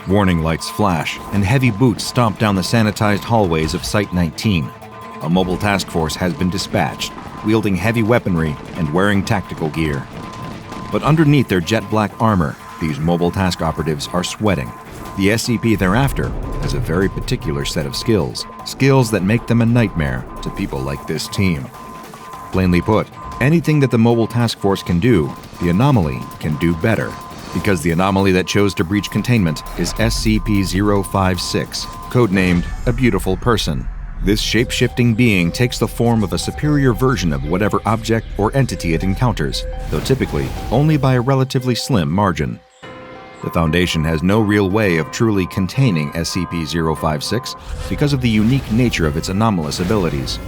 Warning lights flash, and heavy boots stomp down the sanitized hallways of Site-19. A mobile task force has been dispatched, wielding heavy weaponry and wearing tactical gear. But underneath their jet-black armor, these mobile task operatives are sweating. The SCP thereafter has a very particular set of skills that make them a nightmare to people like this team. Plainly put, anything that the mobile task force can do, the anomaly can do better, because the anomaly that chose to breach containment is SCP-056, codenamed A Beautiful Person. This shape-shifting being takes the form of a superior version of whatever object or entity it encounters, though typically only by a relatively slim margin. The Foundation has no real way of truly containing SCP-056 because of the unique nature of its anomalous abilities.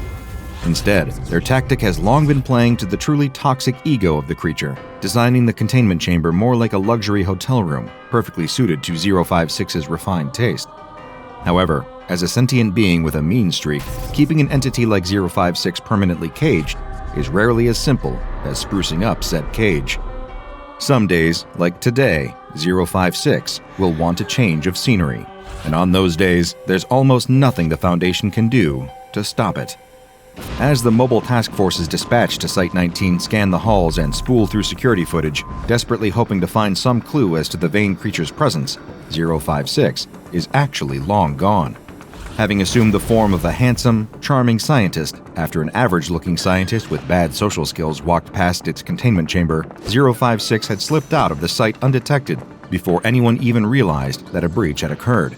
Instead, their tactic has long been playing to the truly toxic ego of the creature, designing the containment chamber more like a luxury hotel room, perfectly suited to 056's refined taste. However, as a sentient being with a mean streak, keeping an entity like 056 permanently caged is rarely as simple as sprucing up said cage. Some days, like today, 056 will want a change of scenery, and on those days, there's almost nothing the Foundation can do to stop it. As the mobile task forces dispatched to Site-19 scan the halls and spool through security footage, desperately hoping to find some clue as to the vain creature's presence, 056 is actually long gone. Having assumed the form of a handsome, charming scientist after an average-looking scientist with bad social skills walked past its containment chamber, 056 had slipped out of the site undetected before anyone even realized that a breach had occurred.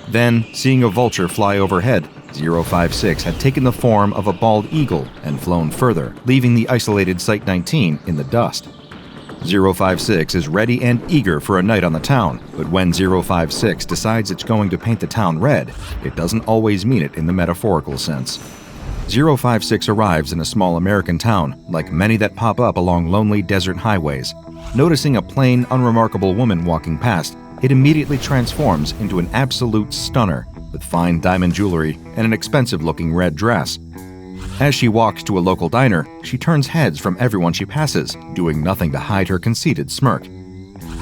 Then, seeing a vulture fly overhead, 056 had taken the form of a bald eagle and flown further, leaving the isolated Site-19 in the dust. 056 is ready and eager for a night on the town, but when 056 decides it's going to paint the town red, it doesn't always mean it in the metaphorical sense. 056 arrives in a small American town, like many that pop up along lonely desert highways. Noticing a plain, unremarkable woman walking past, it immediately transforms into an absolute stunner, with fine diamond jewelry and an expensive-looking red dress. As she walks to a local diner, she turns heads from everyone she passes, doing nothing to hide her conceited smirk.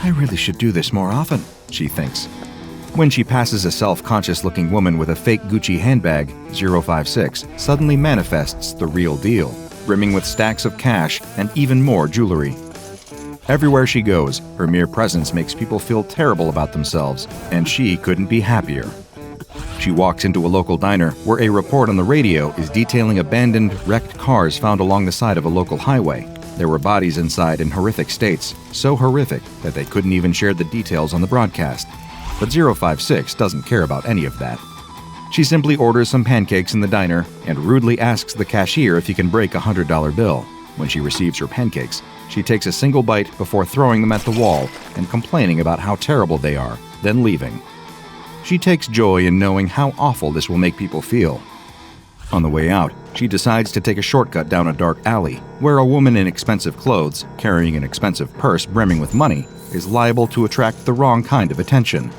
"I really should do this more often," she thinks. When she passes a self-conscious-looking woman with a fake Gucci handbag, 056 suddenly manifests the real deal, brimming with stacks of cash and even more jewelry. Everywhere she goes, her mere presence makes people feel terrible about themselves, and she couldn't be happier. She walks into a local diner where a report on the radio is detailing abandoned, wrecked cars found along the side of a local highway. There were bodies inside in horrific states, so horrific that they couldn't even share the details on the broadcast. But 056 doesn't care about any of that. She simply orders some pancakes in the diner and rudely asks the cashier if he can break a $100 bill. When she receives her pancakes, she takes a single bite before throwing them at the wall and complaining about how terrible they are, then leaving. She takes joy in knowing how awful this will make people feel. On the way out, she decides to take a shortcut down a dark alley, where a woman in expensive clothes, carrying an expensive purse brimming with money, is liable to attract the wrong kind of attention.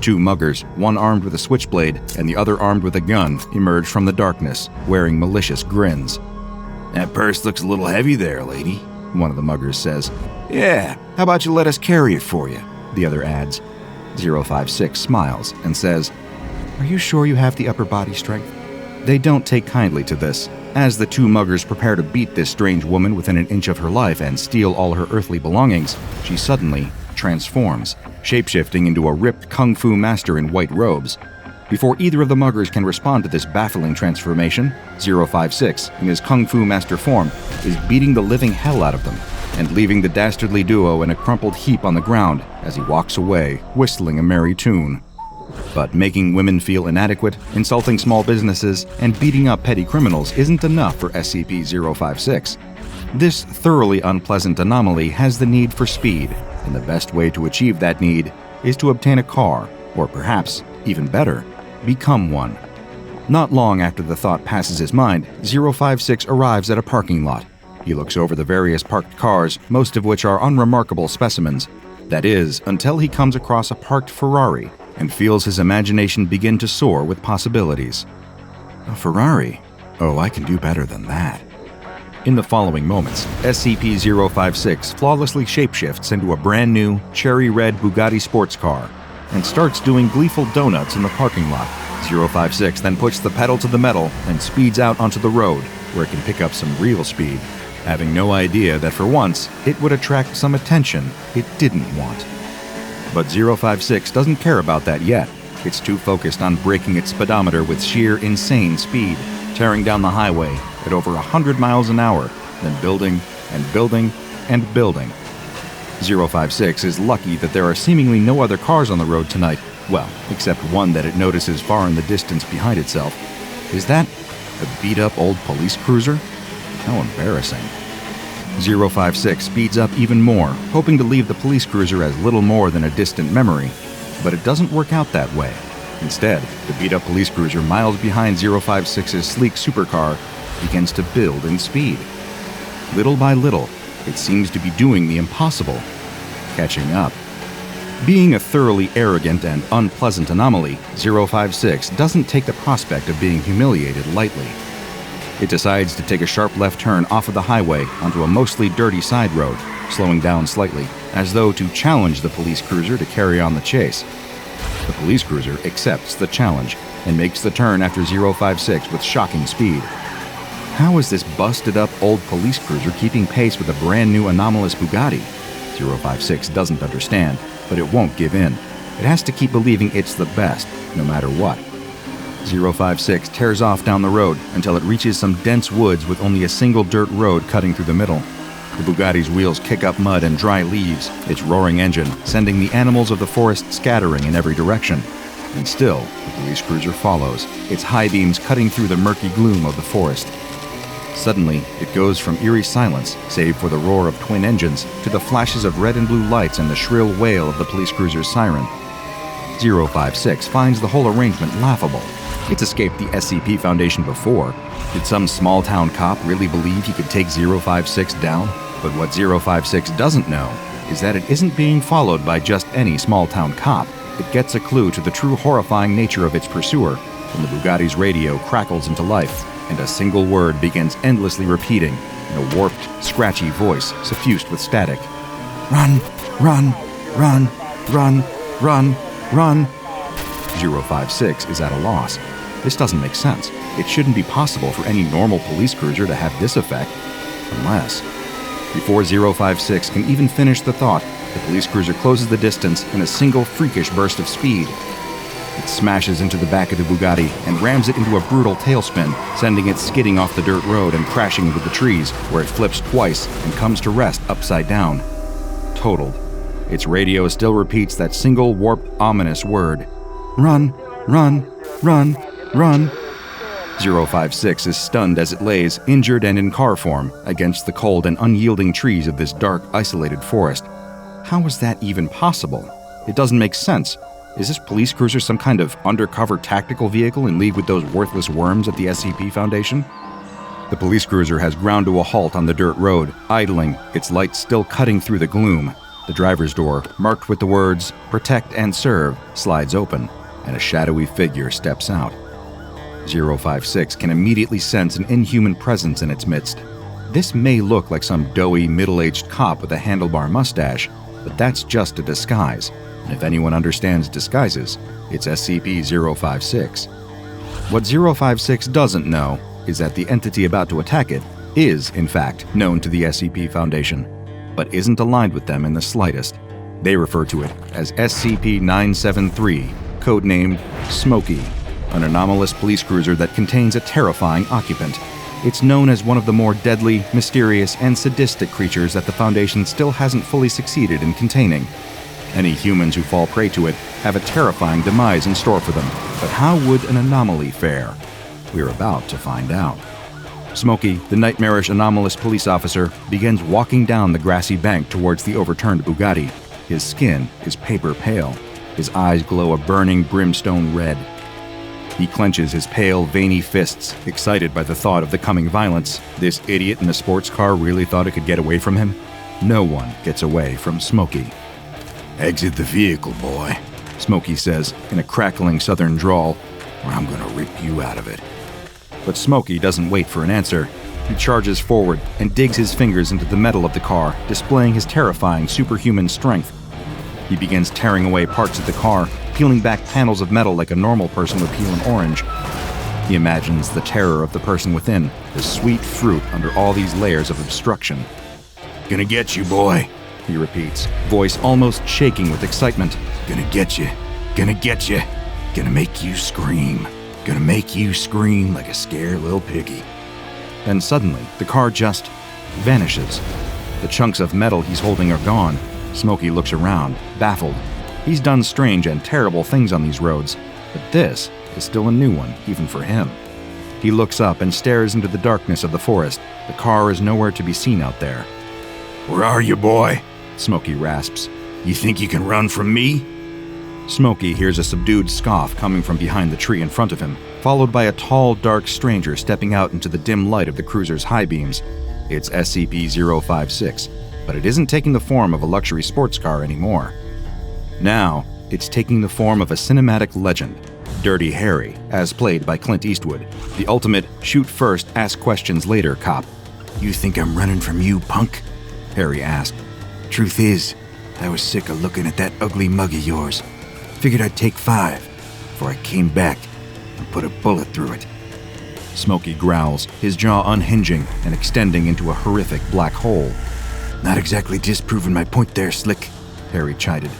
Two muggers, one armed with a switchblade and the other armed with a gun, emerge from the darkness, wearing malicious grins. "That purse looks a little heavy there, lady," one of the muggers says. "Yeah, how about you let us carry it for you?" the other adds. 056 smiles and says, "Are you sure you have the upper body strength?" They don't take kindly to this. As the two muggers prepare to beat this strange woman within an inch of her life and steal all her earthly belongings, she suddenly transforms, shapeshifting into a ripped kung fu master in white robes. Before either of the muggers can respond to this baffling transformation, 056, in his kung fu master form, is beating the living hell out of them and leaving the dastardly duo in a crumpled heap on the ground as he walks away, whistling a merry tune. But making women feel inadequate, insulting small businesses, and beating up petty criminals isn't enough for SCP-056. This thoroughly unpleasant anomaly has the need for speed, and the best way to achieve that need is to obtain a car, or perhaps, even better, become one. Not long after the thought passes his mind, 056 arrives at a parking lot. He looks over the various parked cars, most of which are unremarkable specimens. That is, until he comes across a parked Ferrari and feels his imagination begin to soar with possibilities. A Ferrari? Oh, I can do better than that. In the following moments, SCP-056 flawlessly shapeshifts into a brand new, cherry red Bugatti sports car. and starts doing gleeful donuts in the parking lot. 056 then puts the pedal to the metal and speeds out onto the road, where it can pick up some real speed, having no idea that for once it would attract some attention it didn't want. But 056 doesn't care about that yet. It's too focused on braking its speedometer with sheer insane speed, tearing down the highway at over 100 miles an hour, then building and building and building. 056 is lucky that there are seemingly no other cars on the road tonight, well, except one that it notices far in the distance behind itself. Is that a beat-up old police cruiser? How embarrassing. 056 speeds up even more, hoping to leave the police cruiser as little more than a distant memory. But it doesn't work out that way. Instead, the beat-up police cruiser miles behind 056's sleek supercar begins to build in speed. Little by little, it seems to be doing the impossible, catching up. Being a thoroughly arrogant and unpleasant anomaly, 056 doesn't take the prospect of being humiliated lightly. It decides to take a sharp left turn off of the highway onto a mostly dirty side road, slowing down slightly, as though to challenge the police cruiser to carry on the chase. The police cruiser accepts the challenge and makes the turn after 056 with shocking speed. How is this busted-up old police cruiser keeping pace with a brand-new anomalous Bugatti? 056 doesn't understand, but it won't give in. It has to keep believing it's the best, no matter what. 056 tears off down the road until it reaches some dense woods with only a single dirt road cutting through the middle. The Bugatti's wheels kick up mud and dry leaves, its roaring engine sending the animals of the forest scattering in every direction. And still, the police cruiser follows, its high beams cutting through the murky gloom of the forest. Suddenly, it goes from eerie silence, save for the roar of twin engines, to the flashes of red and blue lights and the shrill wail of the police cruiser's siren. 056 finds the whole arrangement laughable. It's escaped the SCP Foundation before. Did some small-town cop really believe he could take 056 down? But what 056 doesn't know is that it isn't being followed by just any small-town cop. It gets a clue to the true horrifying nature of its pursuer when the Bugatti's radio crackles into life, and a single word begins endlessly repeating in a warped, scratchy voice suffused with static. Run, run, run, run, run, run. 056 is at a loss. This doesn't make sense. It shouldn't be possible for any normal police cruiser to have this effect. Unless... Before 056 can even finish the thought, the police cruiser closes the distance in a single freakish burst of speed. It smashes into the back of the Bugatti and rams it into a brutal tailspin, sending it skidding off the dirt road and crashing into the trees, where it flips twice and comes to rest upside down. Totaled. Its radio still repeats that single warped, ominous word. Run, run, run, run. 056 is stunned as it lays, injured and in car form, against the cold and unyielding trees of this dark, isolated forest. How is that even possible? It doesn't make sense. Is this police cruiser some kind of undercover tactical vehicle in league with those worthless worms at the SCP Foundation? The police cruiser has ground to a halt on the dirt road, idling, its lights still cutting through the gloom. The driver's door, marked with the words, "Protect and Serve," slides open, and a shadowy figure steps out. 056 can immediately sense an inhuman presence in its midst. This may look like some doughy, middle-aged cop with a handlebar mustache, but that's just a disguise. And if anyone understands disguises, it's SCP-056. What 056 doesn't know is that the entity about to attack it is, in fact, known to the SCP Foundation, but isn't aligned with them in the slightest. They refer to it as SCP-973, codenamed Smokey, an anomalous police cruiser that contains a terrifying occupant. It's known as one of the more deadly, mysterious, and sadistic creatures that the Foundation still hasn't fully succeeded in containing. Any humans who fall prey to it have a terrifying demise in store for them, but how would an anomaly fare? We're about to find out. Smokey, the nightmarish anomalous police officer, begins walking down the grassy bank towards the overturned Bugatti. His skin is paper pale. His eyes glow a burning brimstone red. He clenches his pale, veiny fists, excited by the thought of the coming violence. This idiot in a sports car really thought it could get away from him? No one gets away from Smokey. "Exit the vehicle, boy," Smokey says in a crackling southern drawl, "or I'm gonna rip you out of it." But Smokey doesn't wait for an answer. He charges forward and digs his fingers into the metal of the car, displaying his terrifying superhuman strength. He begins tearing away parts of the car, peeling back panels of metal like a normal person would peel an orange. He imagines the terror of the person within, the sweet fruit under all these layers of obstruction. "Gonna get you, boy," he repeats, voice almost shaking with excitement. "Gonna get you. Gonna get you. Gonna make you scream. Gonna make you scream like a scared little piggy." Then suddenly, the car just vanishes. The chunks of metal he's holding are gone. Smokey looks around, baffled. He's done strange and terrible things on these roads, but this is still a new one, even for him. He looks up and stares into the darkness of the forest. The car is nowhere to be seen out there. "Where are you, boy?" Smokey rasps. "You think you can run from me?" Smokey hears a subdued scoff coming from behind the tree in front of him, followed by a tall, dark stranger stepping out into the dim light of the cruiser's high beams. It's SCP-056, but it isn't taking the form of a luxury sports car anymore. Now, it's taking the form of a cinematic legend, Dirty Harry, as played by Clint Eastwood, the ultimate shoot-first-ask-questions-later cop. "You think I'm running from you, punk?" Harry asked. "Truth is, I was sick of looking at that ugly mug of yours. Figured I'd take 5, before I came back and put a bullet through it." Smokey growls, his jaw unhinging and extending into a horrific black hole. "Not exactly disproving my point there, Slick," Harry chided.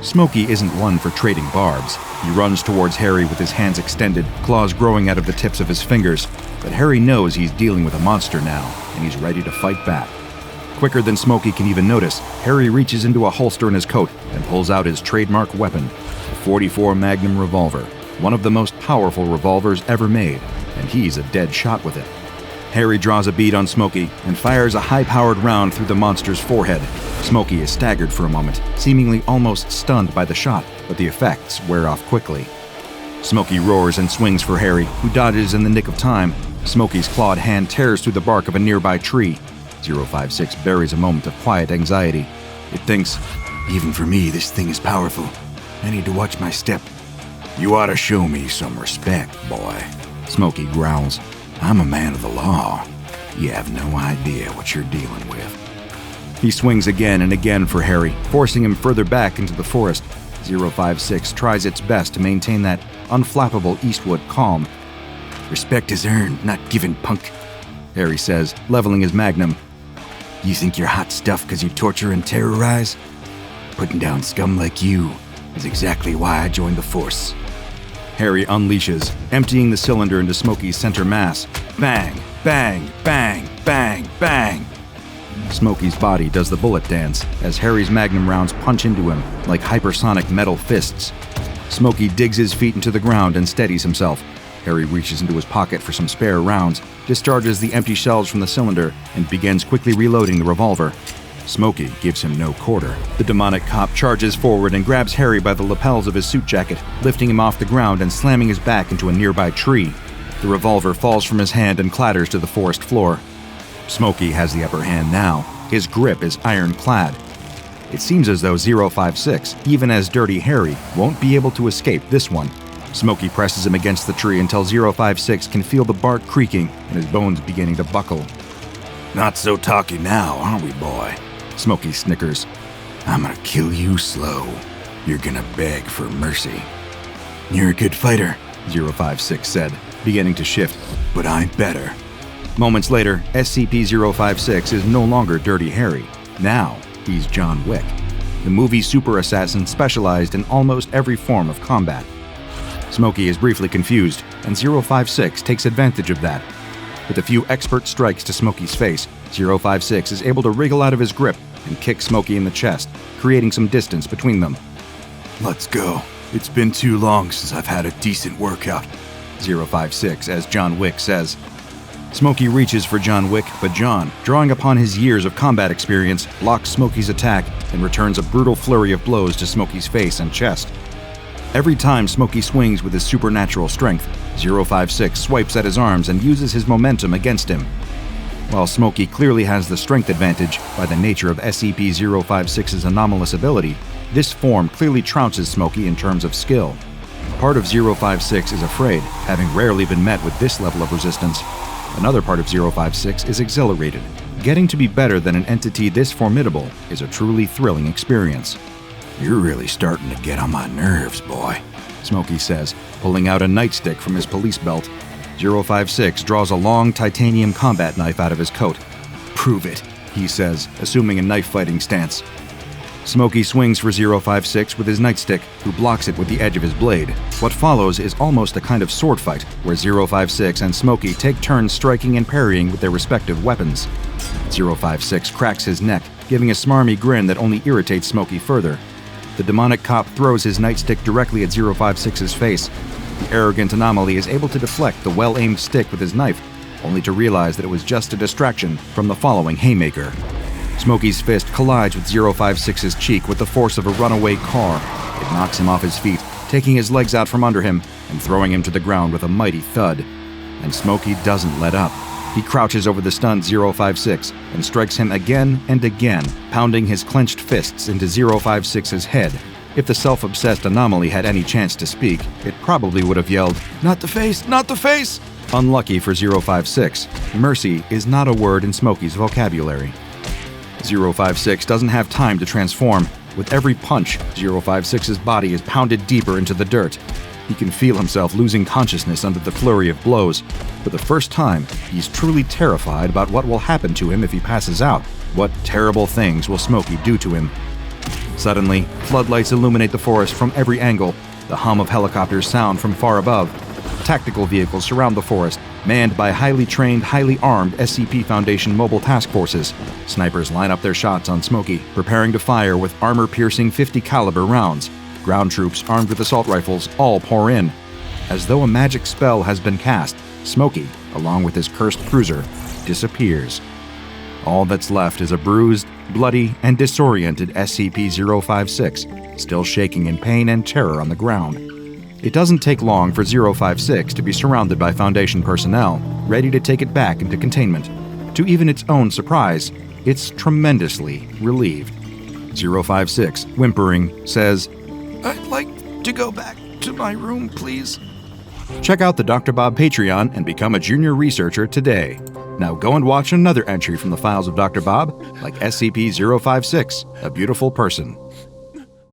Smokey isn't one for trading barbs. He runs towards Harry with his hands extended, claws growing out of the tips of his fingers. But Harry knows he's dealing with a monster now, and he's ready to fight back. Quicker than Smokey can even notice, Harry reaches into a holster in his coat and pulls out his trademark weapon, a .44 Magnum revolver, one of the most powerful revolvers ever made, and he's a dead shot with it. Harry draws a bead on Smokey and fires a high-powered round through the monster's forehead. Smokey is staggered for a moment, seemingly almost stunned by the shot, but the effects wear off quickly. Smokey roars and swings for Harry, who dodges in the nick of time. Smokey's clawed hand tears through the bark of a nearby tree. 056 buries a moment of quiet anxiety. It thinks, "Even for me, this thing is powerful. I need to watch my step." "You ought to show me some respect, boy," Smokey growls. "I'm a man of the law. You have no idea what you're dealing with." He swings again and again for Harry, forcing him further back into the forest. 056 tries its best to maintain that unflappable Eastwood calm. "Respect is earned, not given, punk," Harry says, leveling his magnum. "You think you're hot stuff because you torture and terrorize? Putting down scum like you is exactly why I joined the force." Harry unleashes, emptying the cylinder into Smokey's center mass. Bang, bang, bang, bang, bang. Smokey's body does the bullet dance as Harry's magnum rounds punch into him like hypersonic metal fists. Smokey digs his feet into the ground and steadies himself. Harry reaches into his pocket for some spare rounds, discharges the empty shells from the cylinder, and begins quickly reloading the revolver. Smokey gives him no quarter. The demonic cop charges forward and grabs Harry by the lapels of his suit jacket, lifting him off the ground and slamming his back into a nearby tree. The revolver falls from his hand and clatters to the forest floor. Smokey has the upper hand now. His grip is ironclad. It seems as though 056, even as Dirty Harry, won't be able to escape this one. Smokey presses him against the tree until 056 can feel the bark creaking and his bones beginning to buckle. "Not so talky now, aren't we, boy?" Smokey snickers. "I'm gonna kill you slow. You're gonna beg for mercy." "You're a good fighter," 056 said, beginning to shift, "but I'm better." Moments later, SCP-056 is no longer Dirty Harry. Now, he's John Wick. The movie super assassin specialized in almost every form of combat. Smokey is briefly confused, and 056 takes advantage of that. With a few expert strikes to Smokey's face, 056 is able to wriggle out of his grip and kick Smokey in the chest, creating some distance between them. "Let's go. It's been too long since I've had a decent workout," 056, as John Wick says. Smokey reaches for John Wick, but John, drawing upon his years of combat experience, blocks Smokey's attack and returns a brutal flurry of blows to Smokey's face and chest. Every time Smokey swings with his supernatural strength, 056 swipes at his arms and uses his momentum against him. While Smokey clearly has the strength advantage by the nature of SCP-056's anomalous ability, this form clearly trounces Smokey in terms of skill. Part of 056 is afraid, having rarely been met with this level of resistance. Another part of 056 is exhilarated. Getting to be better than an entity this formidable is a truly thrilling experience. "You're really starting to get on my nerves, boy," Smokey says, pulling out a nightstick from his police belt. 056 draws a long titanium combat knife out of his coat. "Prove it," he says, assuming a knife-fighting stance. Smokey swings for 056 with his nightstick, who blocks it with the edge of his blade. What follows is almost a kind of sword fight, where 056 and Smokey take turns striking and parrying with their respective weapons. 056 cracks his neck, giving a smarmy grin that only irritates Smokey further. The demonic cop throws his nightstick directly at 056's face. The arrogant anomaly is able to deflect the well-aimed stick with his knife, only to realize that it was just a distraction from the following haymaker. Smokey's fist collides with 056's cheek with the force of a runaway car. It knocks him off his feet, taking his legs out from under him and throwing him to the ground with a mighty thud. And Smokey doesn't let up. He crouches over the stunned 056 and strikes him again and again, pounding his clenched fists into 056's head. If the self-obsessed anomaly had any chance to speak, it probably would have yelled, "Not the face! Not the face!" Unlucky for 056, mercy is not a word in Smokey's vocabulary. 056 doesn't have time to transform. With every punch, 056's body is pounded deeper into the dirt. He can feel himself losing consciousness under the flurry of blows. For the first time, he's truly terrified about what will happen to him if he passes out. What terrible things will Smokey do to him? Suddenly, floodlights illuminate the forest from every angle. The hum of helicopters sound from far above. Tactical vehicles surround the forest, manned by highly trained, highly armed SCP Foundation mobile task forces. Snipers line up their shots on Smokey, preparing to fire with armor-piercing 50 caliber rounds. Ground troops armed with assault rifles all pour in. As though a magic spell has been cast, Smokey, along with his cursed cruiser, disappears. All that's left is a bruised, bloody, and disoriented SCP-056, still shaking in pain and terror on the ground. It doesn't take long for 056 to be surrounded by Foundation personnel, ready to take it back into containment. To even its own surprise, it's tremendously relieved. 056, whimpering, says, "I'd like to go back to my room, please." Check out the DrBob Patreon and become a junior researcher today. Now go and watch another entry from the files of DrBob, like SCP-056, A Beautiful Person.